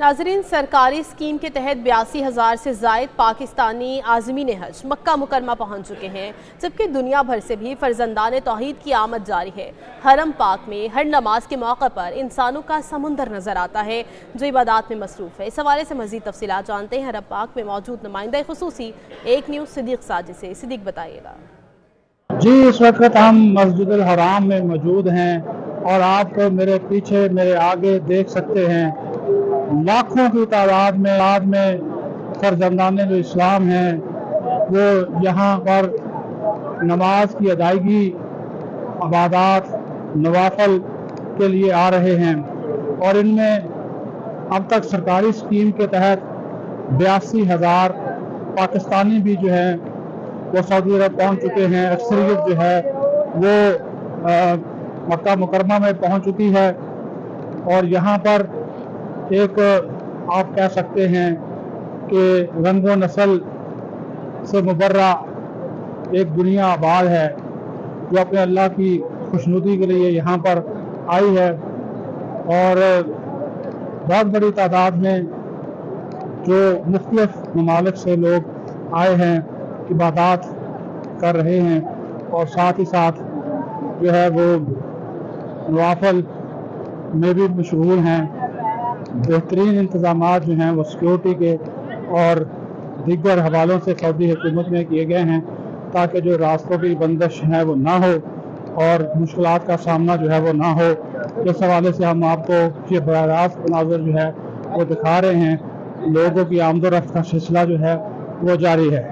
नाज़रीन, सरकारी स्कीम के तहत 82,000 से ज़ायद पाकिस्तानी आज़मीन हज मक्का मुकरमा पहुँच चुके हैं, जबकि दुनिया भर से भी फर्जंदान तौहीद की आमद जारी है। हरम पाक में हर नमाज के मौके पर इंसानों का समुंदर नज़र आता है जो इबादत में मसरूफ़ है। इस हवाले से मज़ीद तफसीलात जानते हैं हरम पाक में मौजूद नुमाइंदा खुसूसी एक न्यूज़ सिद्दीक साजिद से। सिद्दीक, बताइएगा। जी, इस वक्त हम मस्जिदुल हराम में मौजूद हैं और आप मेरे पीछे मेरे आगे देख सकते हैं लाखों की तादाद में फर्जंदान इस्लाम हैं, वो यहाँ पर नमाज की अदायगी, इबादत, नवाफल के लिए आ रहे हैं। और इनमें अब तक सरकारी स्कीम के तहत 82,000 पाकिस्तानी भी जो हैं वो सऊदी अरब पहुँच चुके हैं। अक्सरियत जो है वो मक्का मुकरमा में पहुँच चुकी है और यहाँ पर एक आप कह सकते हैं कि रंगो नस्ल से मुबर्रा एक दुनिया आबाद है जो अपने अल्लाह की खुशनुदी के लिए यहाँ पर आई है। और बहुत बड़ी तादाद में जो मुख्तलिफ ममालिक से लोग आए हैं, इबादत कर रहे हैं और साथ ही साथ जो है वो नवाफल में भी मशगूल हैं। बेहतरीन इंतज़ामात जो हैं वो सिक्योरिटी के और दीगर हवालों से सऊदी हुकूमत में किए गए हैं ताकि जो रास्तों की बंदिश है वो ना हो और मुश्किलात का सामना जो है वो ना हो। इस हवाले से हम आपको ये बराह रास्त मनाज़र जो है वो दिखा रहे हैं। लोगों की आमदोरफ्त का सिलसिला जो है वो जारी है।